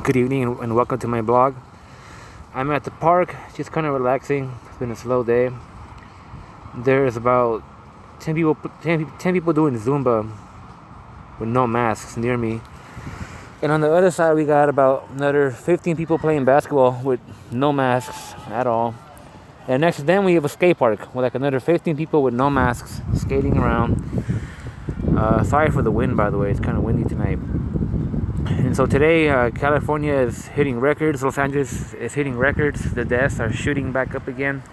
Good evening and welcome to my blog. I'm at the park, just kind of relaxing. It's been a slow day. There's about 10 people doing Zumba with no masks near me. And on the other side, we got about another 15 people playing basketball with no masks at all. And next to them, we have a skate park with like another 15 people with no masks skating around. Sorry for the wind, by the way. It's kind of windy tonight. And so today, California is hitting records. Los Angeles is hitting records. The deaths are shooting back up again.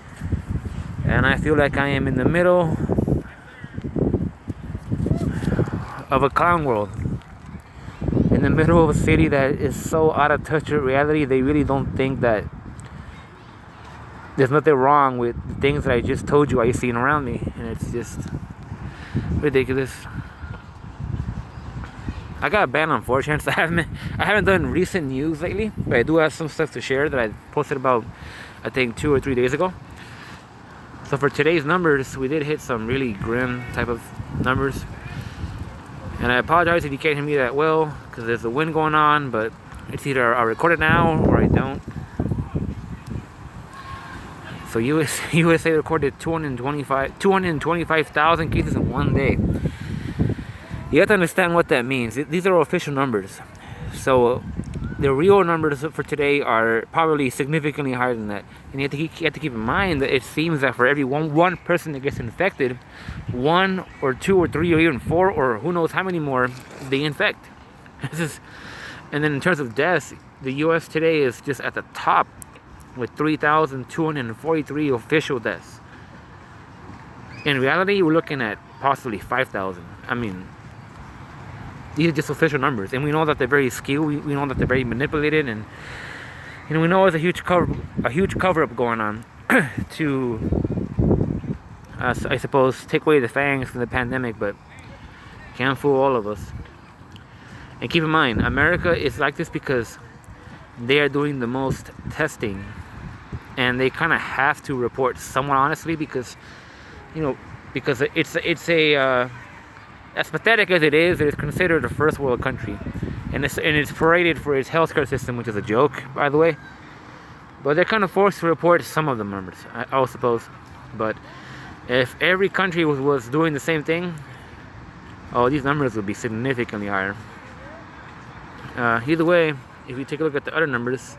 And I feel like I am in the middle of a clown world. In the middle of a city that is so out of touch with reality, they really don't think that there's nothing wrong with the things that I just told you I seen around me. And it's just ridiculous. I got banned on 4chan, so I haven't done recent news lately, but I do have some stuff to share that I posted about, I think, 2 or 3 days ago. So for today's numbers, we did hit some really grim type of numbers. And I apologize if you can't hear me that well, because there's a wind going on, but it's either I record it now or I don't. So USA recorded 225,000 cases in one day. You have to understand what that means. These are official numbers. So the real numbers for today are probably significantly higher than that. And you have to keep in mind that it seems that for every one person that gets infected, 1 or 2 or 3 or even 4 or who knows how many more they infect. And then in terms of deaths, the US today is just at the top with 3,243 official deaths. In reality, we're looking at possibly 5,000. I mean, these are just official numbers, and we know that they're very skewed. We know that they're very manipulated, and we know there's a huge cover-up going on to, I suppose, take away the fangs from the pandemic, but can't fool all of us. And keep in mind, America is like this because they are doing the most testing, and they kind of have to report somewhat honestly because it's a as pathetic as it is considered a first world country, and it's paraded for its healthcare system, which is a joke, by the way. But they're kind of forced to report some of the numbers, I suppose. But if every country was doing the same thing, these numbers would be significantly higher. Either way, if you take a look at the other numbers,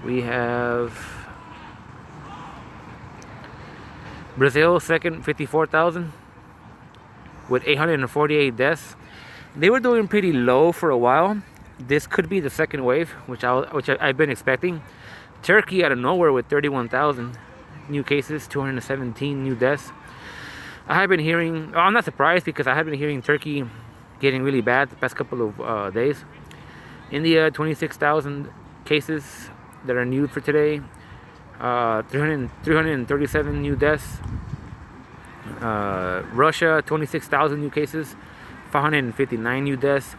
we have Brazil second, 54,000. with 848 deaths. They were doing pretty low for a while. This could be the second wave, which I've been expecting. Turkey out of nowhere with 31,000 new cases, 217 new deaths. I have been hearing, I'm not surprised because I have been hearing Turkey getting really bad the past couple of days. India, 26,000 cases that are new for today. 337 new deaths. Russia, 26,000 new cases, 559 new deaths.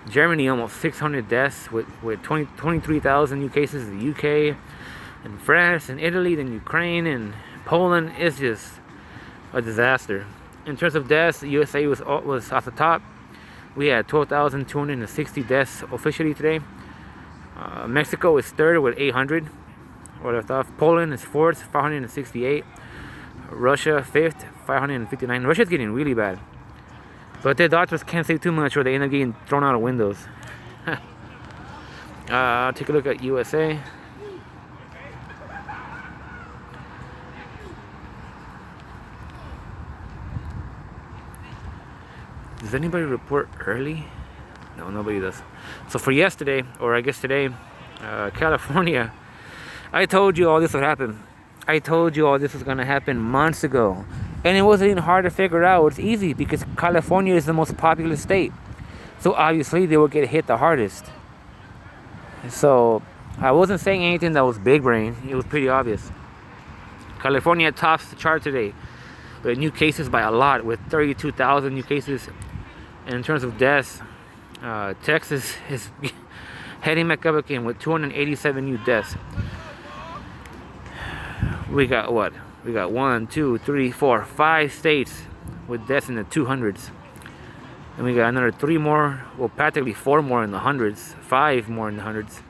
Germany, almost 600 deaths with 23,000 new cases. The UK and France and Italy, then Ukraine and Poland is just a disaster. In terms of deaths, the USA was off the top. We had 12,260 deaths officially today. Mexico is third with 800. Or left off. Poland is fourth, 568. Russia fifth, 559. Russia's getting really bad, but their doctors can't say too much or they end up getting thrown out of windows. Take a look at USA. Does anybody report early? No, nobody does. So for yesterday, or I guess today, California, I told you all this would happen. I told you all this was going to happen months ago. And it wasn't even hard to figure out. It's easy because California is the most populous state. So obviously they will get hit the hardest. So I wasn't saying anything that was big brain. It was pretty obvious. California tops the chart today with new cases by a lot, with 32,000 new cases. And in terms of deaths, Texas is heading back up again with 287 new deaths. We got what? We got 1, 2, 3, 4, 5 states with deaths in the 200s. And we got another 3 more, well, practically 4 more in the hundreds, 5 more in the hundreds.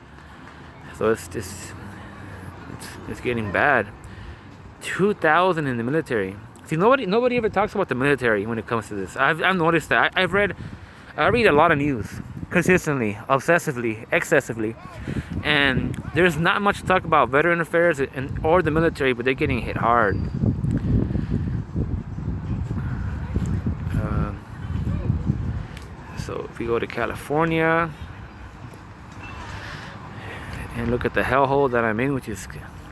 So it's just, it's getting bad. 2,000 in the military. See, nobody ever talks about the military when it comes to this. I've noticed that. I read a lot of news consistently, obsessively, excessively, and there's not much talk about veteran affairs or the military, but they're getting hit hard. So if we go to California and look at the hellhole that I'm in, which is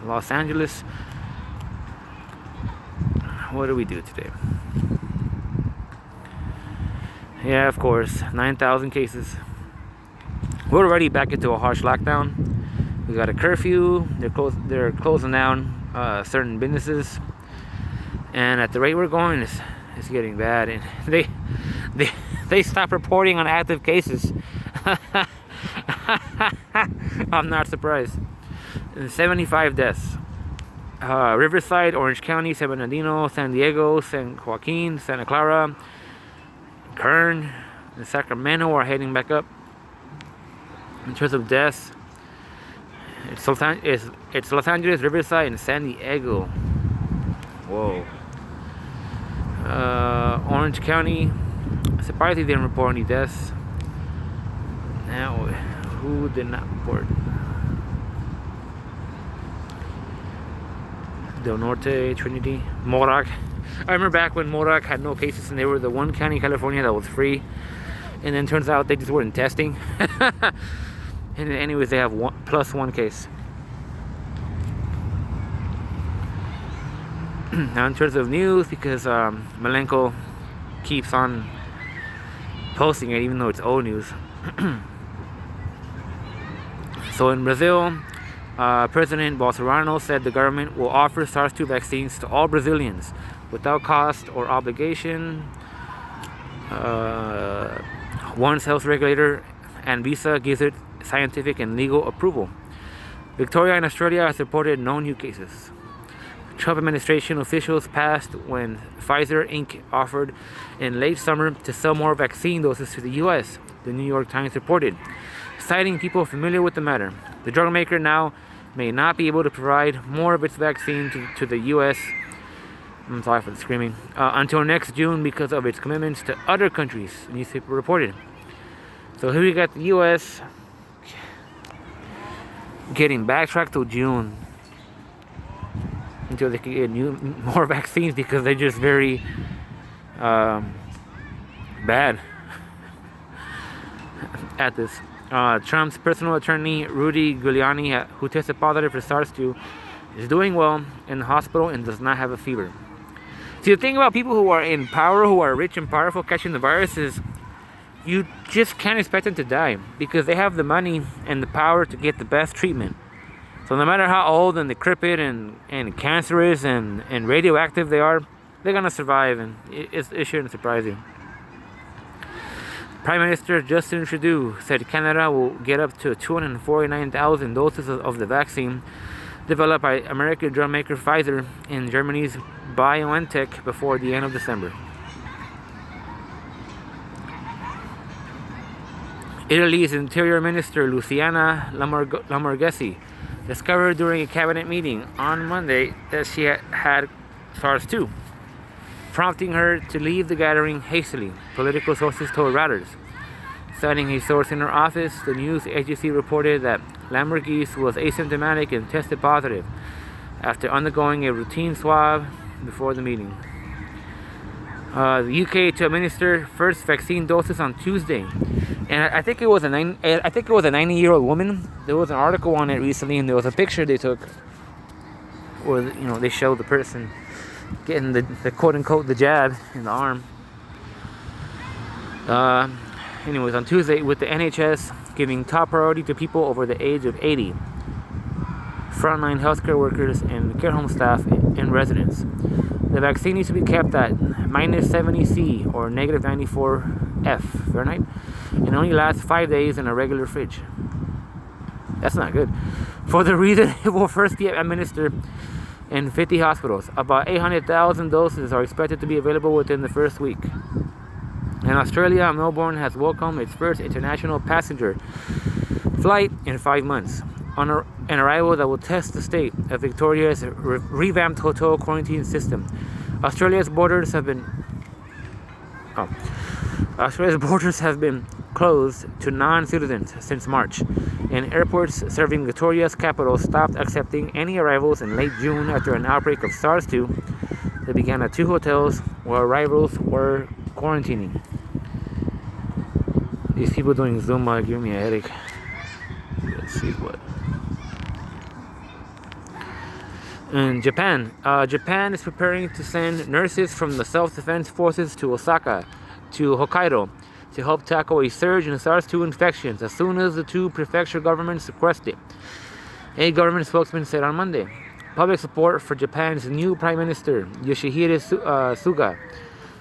Los Angeles, what do we do today? Yeah, of course, 9,000 cases. We're already back into a harsh lockdown. We got a curfew. They're closing down certain businesses, and at the rate we're going, it's getting bad. And they stop reporting on active cases. I'm not surprised. 75 deaths. Riverside, Orange County, San Bernardino, San Diego, San Joaquin, Santa Clara, Kern, and Sacramento are heading back up. In terms of deaths, it's Los Angeles, Riverside, and San Diego. Whoa. Orange County, surprisingly they didn't report any deaths. Now, who did not report? Del Norte, Trinity, Modoc. I remember back when Modoc had no cases and they were the one county in California that was free. And then turns out they just weren't testing. And anyways, they have +1 case. Now in terms of news, because Malenko keeps on posting it even though it's old news. So in Brazil, President Bolsonaro said the government will offer SARS-2 vaccines to all Brazilians without cost or obligation. Once health regulator Anvisa gives it scientific and legal approval. Victoria in Australia has reported no new cases. Trump administration officials passed when Pfizer Inc. offered in late summer to sell more vaccine doses to the U.S., the New York Times reported, citing people familiar with the matter. The drug maker now may not be able to provide more of its vaccine to the U.S. I'm sorry for the screaming. Until next June because of its commitments to other countries, the newspaper reported. So here we got the U.S. getting backtracked till June until they can get more vaccines because they're just very bad at this. Trump's personal attorney Rudy Giuliani, who tested positive for SARS-2, is doing well in the hospital and does not have a fever. See, the thing about people who are in power, who are rich and powerful, catching the virus is you just can't expect them to die because they have the money and the power to get the best treatment. So no matter how old and decrepit and cancerous and radioactive they are, they're gonna survive, and it shouldn't surprise you. Prime Minister Justin Trudeau said Canada will get up to 249,000 doses of the vaccine developed by American drug maker Pfizer and Germany's BioNTech before the end of December. Italy's Interior Minister Luciana Lamorgese discovered during a cabinet meeting on Monday that she had SARS-2, prompting her to leave the gathering hastily, political sources told Reuters. Citing a source in her office, the news agency reported that Lamorgese was asymptomatic and tested positive after undergoing a routine swab before the meeting. The UK to administer first vaccine doses on Tuesday, and I think it was a 90-year-old woman. There was an article on it recently, and there was a picture they took where they showed the person getting the quote unquote the jab in the arm. Anyways, on Tuesday, with the NHS giving top priority to people over the age of 80, frontline healthcare workers and care home staff and residents. The vaccine needs to be kept at -70°C or -94°F Fahrenheit and only lasts 5 days in a regular fridge. That's not good. For the reason it will first be administered in 50 hospitals. About 800,000 doses are expected to be available within the first week. In Australia, Melbourne has welcomed its first international passenger flight in 5 months, on an arrival that will test the state of Victoria's revamped hotel quarantine system. Australia's borders have been closed to non-citizens since March, and airports serving Victoria's capital stopped accepting any arrivals in late June after an outbreak of SARS-2 that began at 2 hotels where arrivals were quarantining. These people doing Zoom are giving me a headache. Let's see what. In Japan, Japan is preparing to send nurses from the Self-Defense Forces to Osaka, to Hokkaido, to help tackle a surge in SARS-2 infections as soon as the 2 prefecture governments request it. A government spokesman said on Monday. Public support for Japan's new Prime Minister, Yoshihide Suga,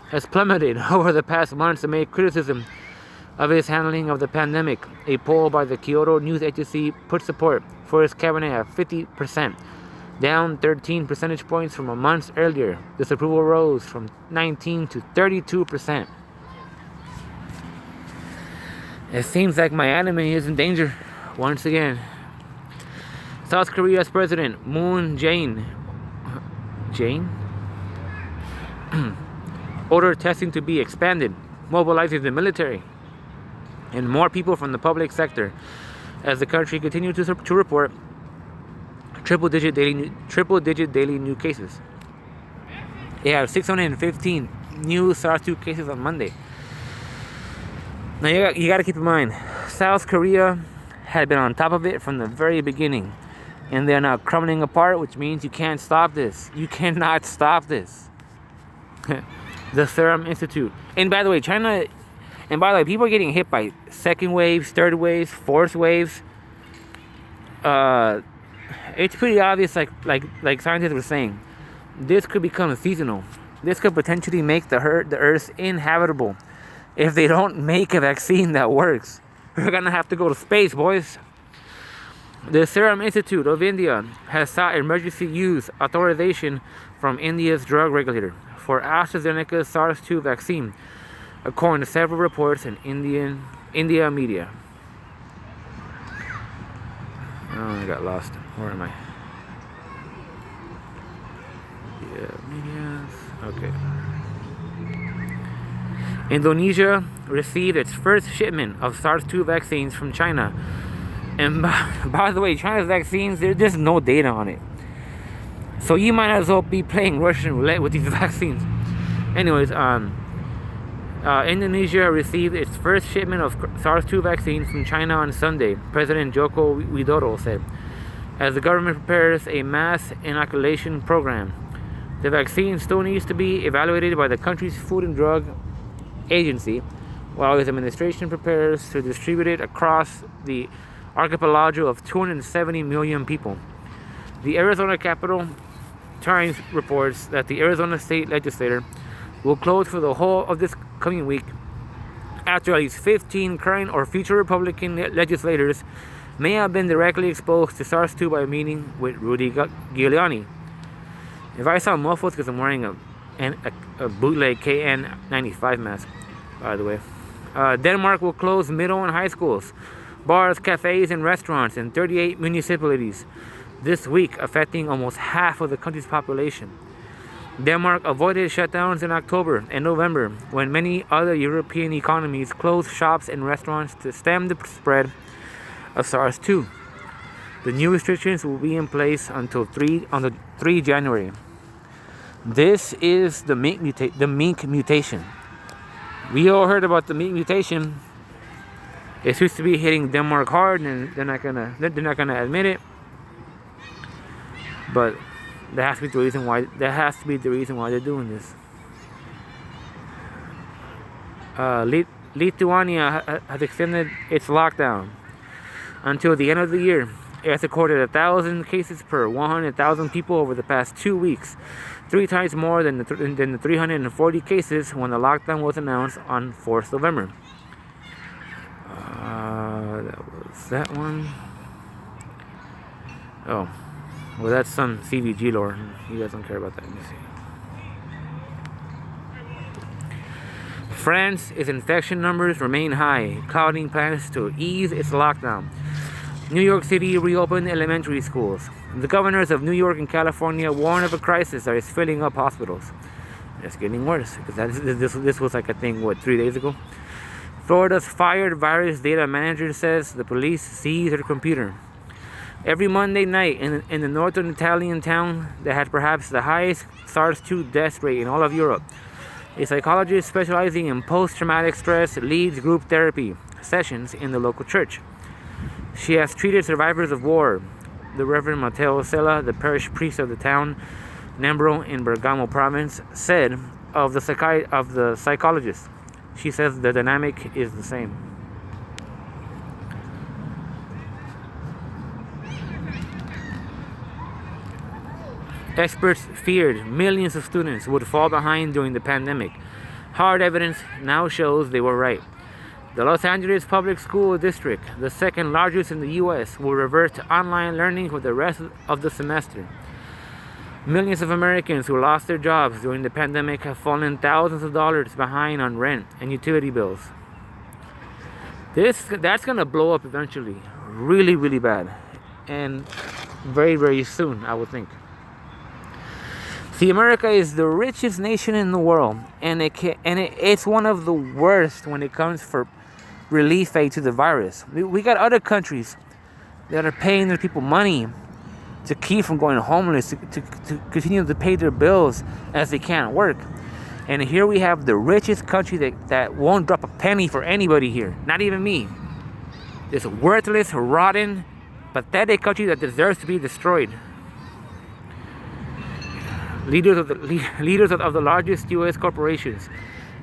has plummeted over the past months amid criticism of his handling of the pandemic. A poll by the Kyodo News Agency put support for his cabinet at 50%, down 13 percentage points from a month earlier. Disapproval rose from 19 to 32%. It seems like my anime is in danger once again. South Korea's President Moon Jae-in ordered testing to be expanded, mobilizing the military and more people from the public sector as the country continued to report triple-digit daily new cases. They have 615 new SARS-2 cases on Monday. Now you got to keep in mind, South Korea had been on top of it from the very beginning, and they're now crumbling apart, which means you can't stop this. You cannot stop this. The Serum Institute. And by the way, people are getting hit by second waves, third waves, fourth waves. It's pretty obvious, like scientists were saying, this could become seasonal. This could potentially make the Earth inhabitable if they don't make a vaccine that works. We're gonna have to go to space, boys. The Serum Institute of India has sought emergency use authorization from India's drug regulator for AstraZeneca's SARS-2 vaccine, according to several reports in India media. Oh, I got lost. Where am I? Yeah, media. Okay. Indonesia received its first shipment of SARS-2 vaccines from China. And by the way, China's vaccines, there's no data on it. So you might as well be playing Russian roulette with these vaccines. Anyways, Indonesia received its first shipment of SARS-2 vaccines from China on Sunday, President Joko Widodo said, as the government prepares a mass inoculation program. The vaccine still needs to be evaluated by the country's Food and Drug Agency, while its administration prepares to distribute it across the archipelago of 270 million people. The Arizona Capital Times reports that the Arizona State Legislature will close for the whole of this coming week after at least 15 current or future Republican legislators may have been directly exposed to SARS-2 by meeting with Rudy Giuliani. If I sound muffled, because I'm wearing a bootleg KN95 mask, by the way. Denmark will close middle and high schools, bars, cafes, and restaurants in 38 municipalities this week, affecting almost half of the country's population. Denmark avoided shutdowns in October and November, when many other European economies closed shops and restaurants to stem the spread of SARS-2. The new restrictions will be in place until 3 January. This is the mink mutation. We all heard about the mink mutation. It seems to be hitting Denmark hard, and they're not gonna admit it. But that has to be the reason why. That has to be the reason why they're doing this. Lithuania has extended its lockdown until the end of the year. It has recorded 1,000 cases per 100,000 people over the past 2 weeks, 3 times more than the 340 cases when the lockdown was announced on 4th November. That was that one. Oh, well, that's some CVG lore. You guys don't care about that. Let me see. France, its infection numbers remain high, clouding plans to ease its lockdown. New York City reopened elementary schools. The governors of New York and California warn of a crisis that is filling up hospitals. It's getting worse because this was like a thing, 3 days ago? Florida's fired virus data manager says the police seized her computer. Every Monday night in the northern Italian town that had perhaps the highest SARS-2 death rate in all of Europe, a psychologist specializing in post-traumatic stress leads group therapy sessions in the local church. She has treated survivors of war. The Reverend Matteo Sella, the parish priest of the town, Nembro in Bergamo province, said of the psychologist. She says the dynamic is the same. Experts feared millions of students would fall behind during the pandemic. Hard evidence now shows they were right. The Los Angeles Public School District, the second largest in the U.S., will revert to online learning for the rest of the semester. Millions of Americans who lost their jobs during the pandemic have fallen thousands of dollars behind on rent and utility bills. That's going to blow up eventually, really, really bad, and very, very soon, I would think. See, America is the richest nation in the world, and it's one of the worst when it comes for relief aid to the virus. We got other countries that are paying their people money to keep from going homeless, to continue to pay their bills as they can't work. And here we have the richest country that won't drop a penny for anybody here, not even me. This worthless, rotten, pathetic country that deserves to be destroyed. Leaders of the largest U.S. corporations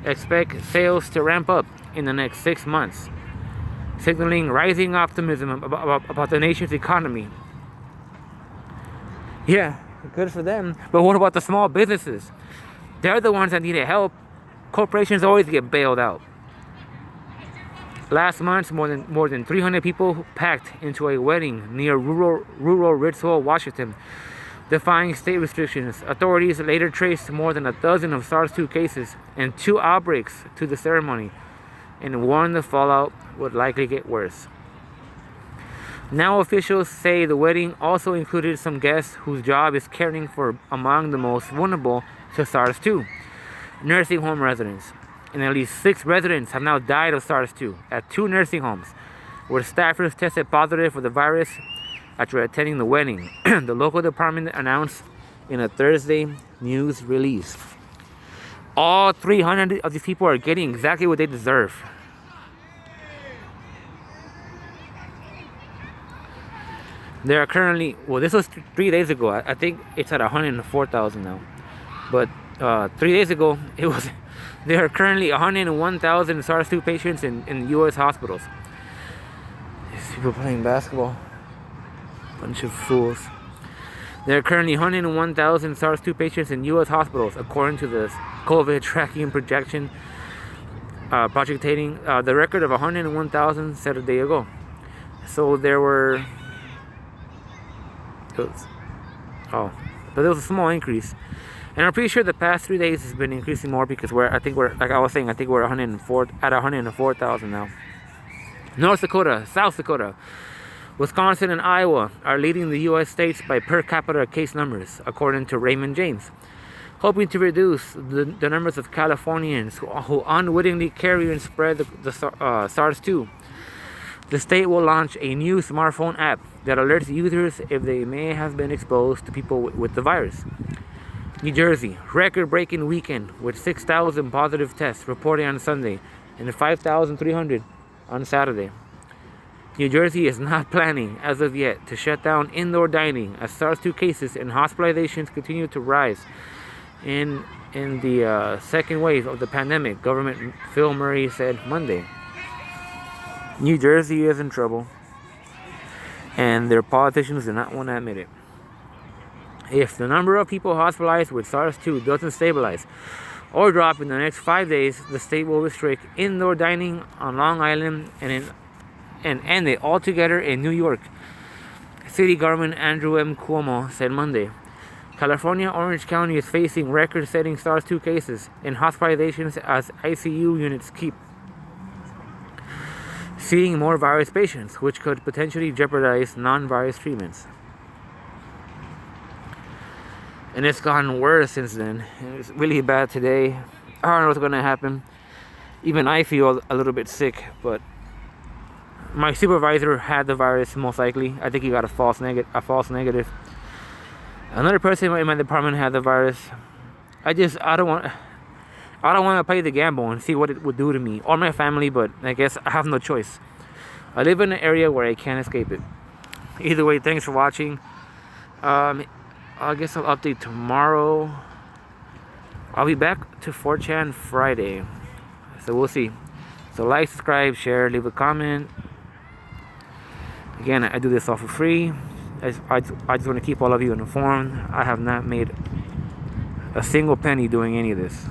expect sales to ramp up in the next 6 months, signaling rising optimism about the nation's economy. Yeah, good for them. But what about the small businesses? They're the ones that needed help. Corporations always get bailed out. Last month, more than 300 people packed into a wedding near rural Ritzel, Washington, defying state restrictions. Authorities later traced more than a dozen of SARS-2 cases and 2 outbreaks to the ceremony, and warned the fallout would likely get worse. Now officials say the wedding also included some guests whose job is caring for among the most vulnerable to SARS-2, nursing home residents. And at least 6 residents have now died of SARS-2 at 2 nursing homes, where staffers tested positive for the virus after attending the wedding, the local department announced in a Thursday news release. All 300 of these people are getting exactly what they deserve. There are currently, this was 3 days ago. I think it's at 104,000 now. But 3 days ago, there are currently 101,000 SARS-2 patients in U.S. hospitals. These people playing basketball. Bunch of fools. There are currently 101,000 SARS-2 patients in U.S. hospitals, according to the COVID tracking projection projecting the record of 101,000 set a day ago. So there were. But there was a small increase, and I'm pretty sure the past 3 days has been increasing more because we're like I was saying, I think we're 104,000 now. North Dakota, South Dakota, Wisconsin, and Iowa are leading the U.S. states by per capita case numbers, according to Raymond James, hoping to reduce the numbers of Californians who unwittingly carry and spread the SARS-2. The state will launch a new smartphone app that alerts users if they may have been exposed to people with the virus. New Jersey, record-breaking weekend with 6,000 positive tests reported on Sunday and 5,300 on Saturday. New Jersey is not planning, as of yet, to shut down indoor dining as SARS-2 cases and hospitalizations continue to rise in the second wave of the pandemic, Governor Phil Murray said Monday. New Jersey is in trouble, and their politicians do not want to admit it. If the number of people hospitalized with SARS-2 doesn't stabilize or drop in the next 5 days, the state will restrict indoor dining on Long Island and end it altogether in New York. City Government Andrew M. Cuomo said Monday. California, Orange County is facing record-setting SARS-2 cases and hospitalizations as ICU units keep seeing more virus patients, which could potentially jeopardize non-virus treatments. And it's gotten worse since then. It's really bad today. I don't know what's gonna happen. Even I feel a little bit sick, but my supervisor had the virus most likely. I think he got a false negative. Another person in my department had the virus. I don't want to play the gamble and see what it would do to me or my family, but I guess I have no choice. I live in an area where I can't escape it. Either way, thanks for watching. I guess I'll update tomorrow. I'll be back to 4chan Friday. So we'll see. So like, subscribe, share, leave a comment. Again, I do this all for free. I just want to keep all of you informed. I have not made a single penny doing any of this.